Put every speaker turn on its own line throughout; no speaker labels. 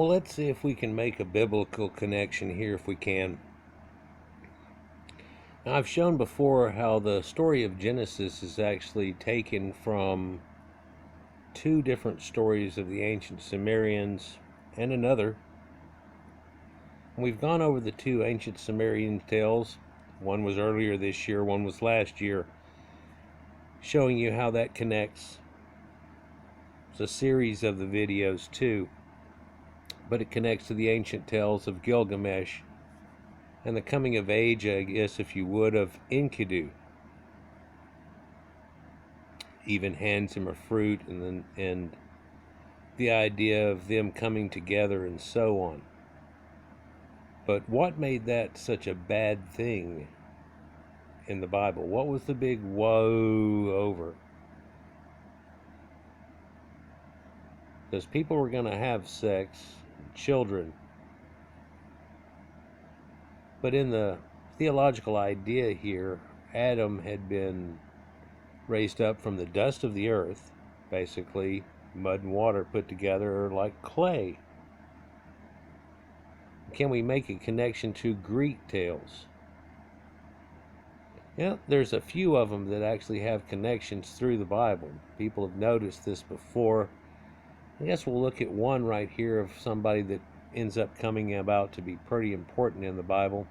Well, let's see if we can make a biblical connection here if we can. Now, I've shown before how the story of Genesis is actually taken from two different stories of the ancient Sumerians and another. We've gone over the two ancient Sumerian tales. One was earlier this year, one was last year, showing you how that connects. It's a series of the videos too, but it connects to the ancient tales of Gilgamesh and the coming of age, I guess, if you would, of Enkidu. Even hands him a fruit, and the idea of them coming together and so on. But what made that such a bad thing in the Bible? What was the big woe over? Because people were going to have sex, children. But in the theological idea here, Adam had been raised up from the dust of the earth, basically mud and water put together like clay. Can we make a connection to Greek tales? Yeah, there's a few of them that actually have connections through the Bible. People have noticed this before. I guess we'll look at one right here of somebody that ends up coming about to be pretty important in the Bible.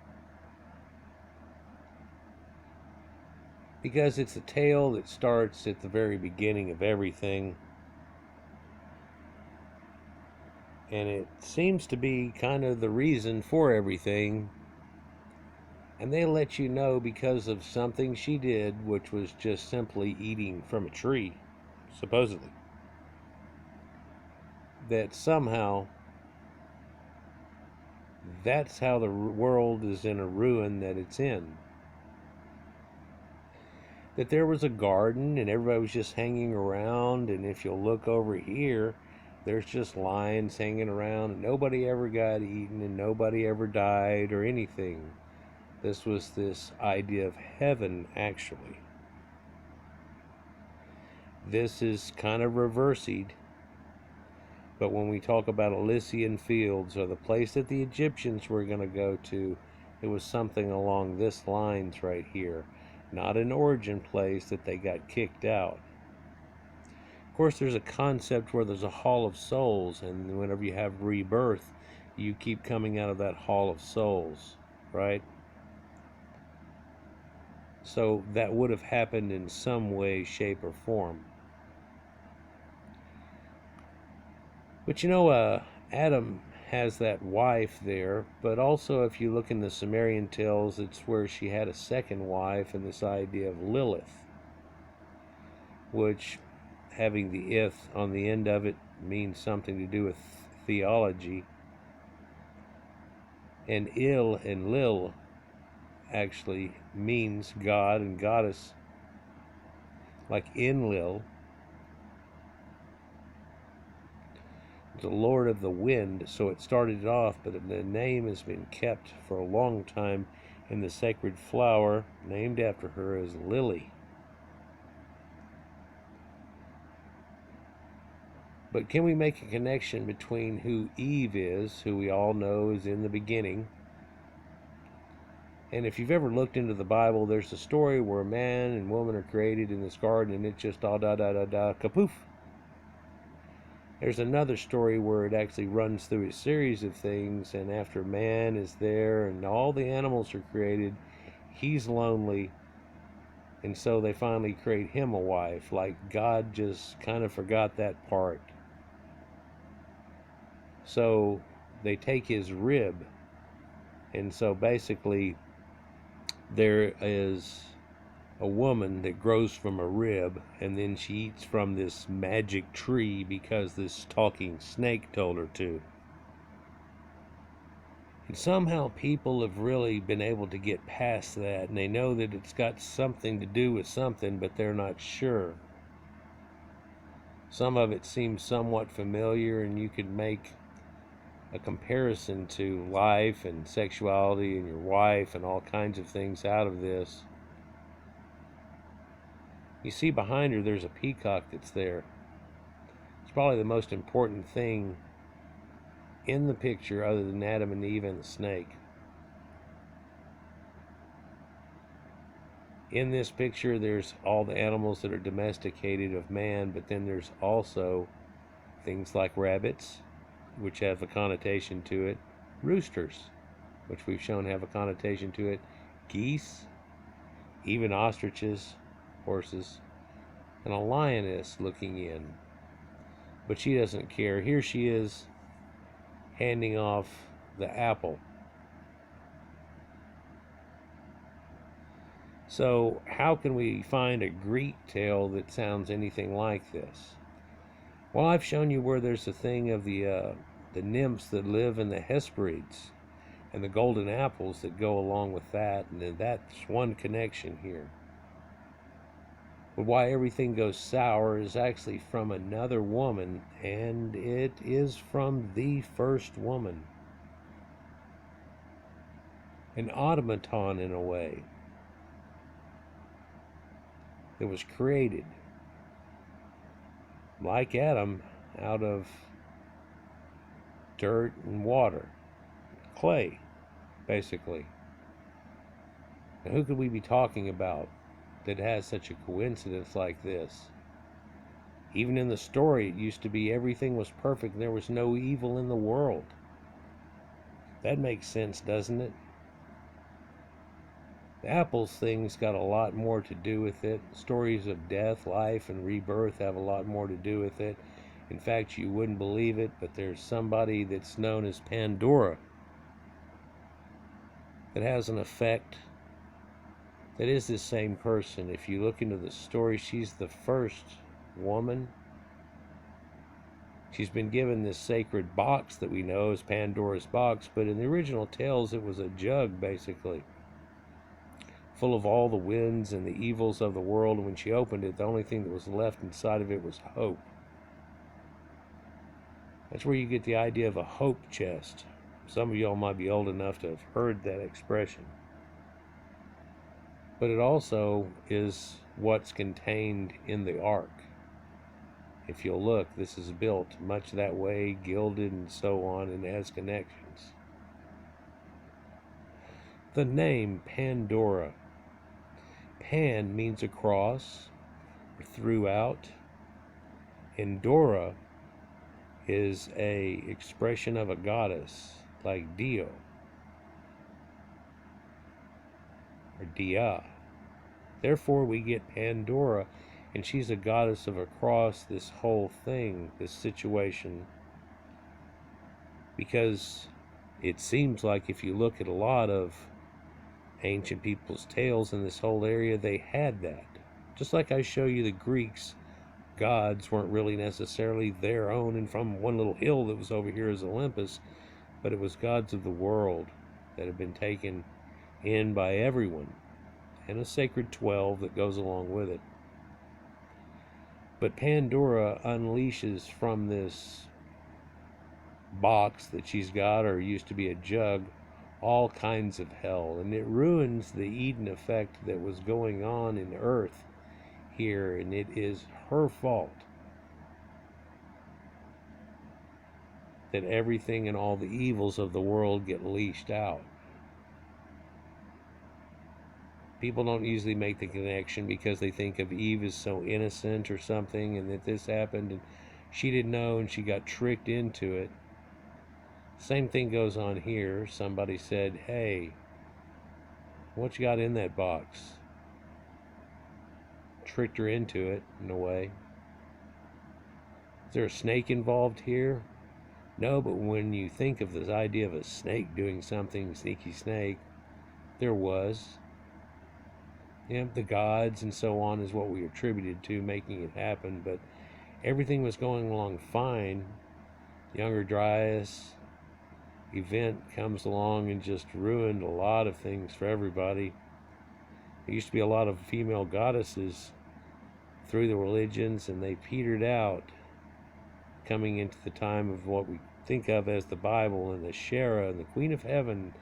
Because it's a tale that starts at the very beginning of everything. And it seems to be kind of the reason for everything. And they let you know because of something she did, which was just simply eating from a tree, supposedly. That somehow, that's how the world is in a ruin that it's in. That there was a garden and everybody was just hanging around, and if you'll look over here, there's just lions hanging around, and nobody ever got eaten and nobody ever died or anything. This was this idea of heaven, actually. This is kind of reversied, but when we talk about Elysian fields, or the place that the Egyptians were going to go to, it was something along this lines right here. Not an origin place that they got kicked out. Of course, there's a concept where there's a hall of souls, and whenever you have rebirth, you keep coming out of that hall of souls, right? So that would have happened in some way, shape, or form. But you know, Adam has that wife there, but also if you look in the Sumerian tales, it's where she had a second wife, and this idea of Lilith, which, having the ith on the end of it, means something to do with theology. And Il and Lil actually means God and goddess, like Enlil, the Lord of the Wind. So it started off, but the name has been kept for a long time, and the sacred flower named after her is lily. But can we make a connection between who Eve is, who we all know is in the beginning? And if you've ever looked into the Bible, there's a story where a man and woman are created in this garden, and it just all kapoof. There's another story where it actually runs through a series of things, and after man is there and all the animals are created, he's lonely, and so they finally create him a wife. Like God just kind of forgot that part. So they take his rib, and so basically there is a woman that grows from a rib, and then she eats from this magic tree because this talking snake told her to. And somehow people have really been able to get past that, and they know that it's got something to do with something, but they're not sure. Some of it seems somewhat familiar, and you could make a comparison to life and sexuality and your wife and all kinds of things out of this. You see behind her, there's a peacock that's there. It's probably the most important thing in the picture other than Adam and Eve and the snake. In this picture, there's all the animals that are domesticated of man, but then there's also things like rabbits, which have a connotation to it, roosters, which we've shown have a connotation to it, geese, even ostriches, horses, and a lioness looking in. But she doesn't care. Here she is handing off the apple. So how can we find a Greek tale that sounds anything like this? Well, I've shown you where there's a thing of the nymphs that live in the Hesperides and the golden apples that go along with that, and then that's one connection here. But why everything goes sour is actually from another woman, and it is from the first woman. An automaton in a way. That was created, like Adam, out of dirt and water, clay, basically. Now, who could we be talking about that has such a coincidence like this? Even in the story, it used to be everything was perfect and there was no evil in the world. That makes sense, doesn't it? The apples thing's got a lot more to do with it. Stories of death, life, and rebirth have a lot more to do with it. In fact, you wouldn't believe it, but there's somebody that's known as Pandora that has an effect that is the same person. If you look into the story, she's the first woman. She's been given this sacred box that we know as Pandora's box, but in the original tales, it was a jug, basically, full of all the winds and the evils of the world, and when she opened it, the only thing that was left inside of it was hope. That's where you get the idea of a hope chest. Some of y'all might be old enough to have heard that expression. But it also is what's contained in the ark. If you'll look, this is built much that way, gilded and so on, and has connections. The name Pandora. Pan means across or throughout, and Dora is a expression of a goddess like Dio or Dia. Therefore we get Pandora, and she's a goddess of across this whole thing, this situation, because it seems like if you look at a lot of ancient people's tales in this whole area, they had that. Just like I show you the Greeks, gods weren't really necessarily their own and from one little hill that was over here as Olympus, but it was gods of the world that had been taken in by everyone, and a sacred 12 that goes along with it. But Pandora unleashes from this box that she's got, or used to be a jug, all kinds of hell, and it ruins the Eden effect that was going on in earth here, and it is her fault that everything and all the evils of the world get leashed out. People don't usually make the connection because they think of Eve as so innocent or something, and that this happened and she didn't know and she got tricked into it. Same thing goes on here. Somebody said, hey, what you got in that box? Tricked her into it, in a way. Is there a snake involved here? No, but when you think of this idea of a snake doing something, sneaky snake, there was. Yeah, the gods and so on is what we attributed to making it happen, but everything was going along fine. Younger Dryas event comes along and just ruined a lot of things for everybody. There used to be a lot of female goddesses through the religions, and they petered out coming into the time of what we think of as the Bible, and the Shera and the Queen of Heaven,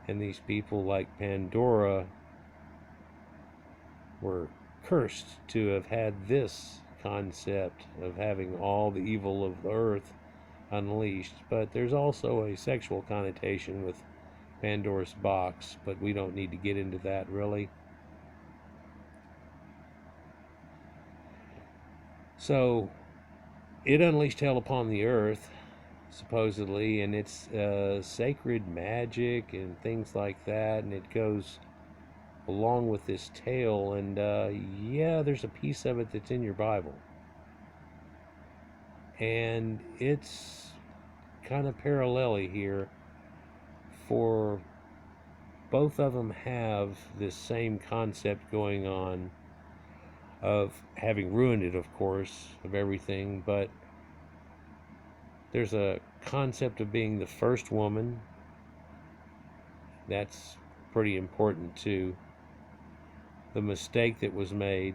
and these people like Pandora were cursed to have had this concept of having all the evil of the earth unleashed, but there's also a sexual connotation with Pandora's box, but we don't need to get into that really. So it unleashed hell upon the earth, supposedly, and it's sacred magic and things like that, and it goes along with this tale. And yeah, there's a piece of it that's in your Bible, and it's kind of parallel here, for both of them have this same concept going on of having ruined it, of course, of everything, but there's a concept of being the first woman. That's pretty important too. The mistake that was made.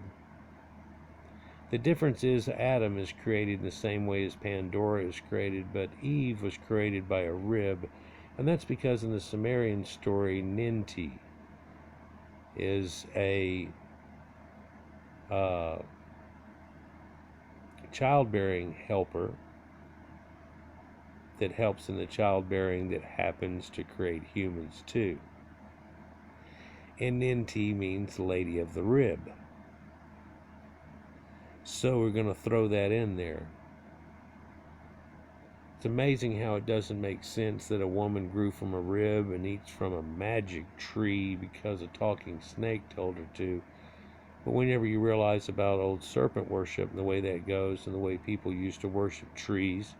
The difference is Adam is created in the same way as Pandora is created, but Eve was created by a rib. And that's because in the Sumerian story, Ninti is a childbearing helper that helps in the childbearing that happens to create humans too. And Ninti means Lady of the Rib. So we're going to throw that in there. It's amazing how it doesn't make sense that a woman grew from a rib and eats from a magic tree because a talking snake told her to. But whenever you realize about old serpent worship and the way that goes and the way people used to worship trees,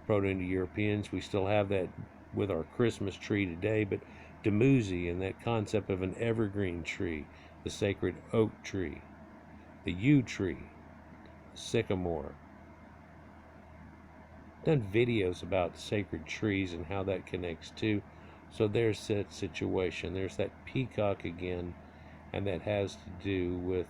Proto-Indo-Europeans, we still have that with our Christmas tree today, but Dumuzi and that concept of an evergreen tree, the sacred oak tree, the yew tree, the sycamore. Done videos about sacred trees and how that connects too. So there's that situation. There's that peacock again, and that has to do with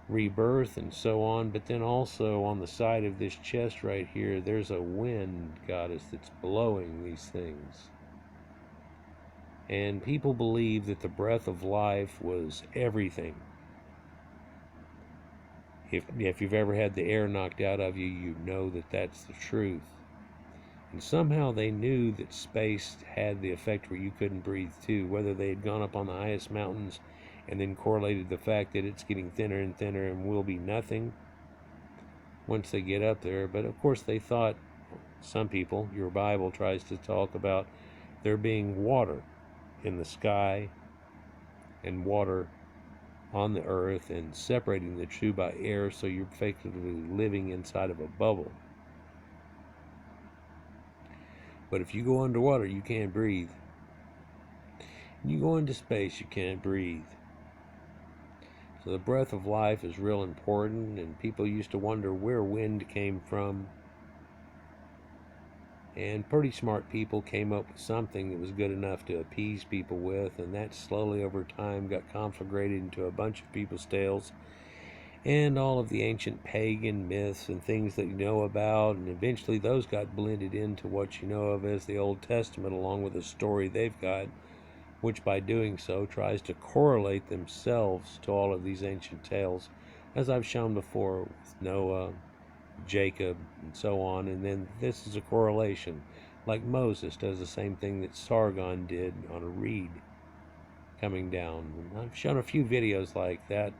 rebirth and so on. But then also on the side of this chest right here, there's a wind goddess that's blowing these things. And people believe that the breath of life was everything. If you've ever had the air knocked out of you, you know that that's the truth. And somehow they knew that space had the effect where you couldn't breathe too, whether they had gone up on the highest mountains and then correlated the fact that it's getting thinner and thinner and will be nothing once they get up there. But of course they thought, some people, your Bible tries to talk about there being water in the sky and water on the earth and separating the two by air, so you're effectively living inside of a bubble. But if you go underwater, you can't breathe. You go into space, you can't breathe. So the breath of life is real important, and people used to wonder where wind came from. And pretty smart people came up with something that was good enough to appease people with, and that slowly over time got conflagrated into a bunch of people's tales and all of the ancient pagan myths and things that you know about, and eventually those got blended into what you know of as the Old Testament, along with the story they've got, which by doing so tries to correlate themselves to all of these ancient tales, as I've shown before with Noah, Jacob, and so on. And then this is a correlation, like Moses does the same thing that Sargon did on a reed coming down. And I've shown a few videos like that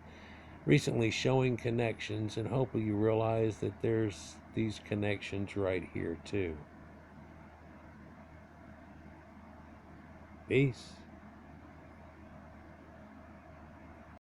recently showing connections, and hopefully you realize that there's these connections right here too. Peace.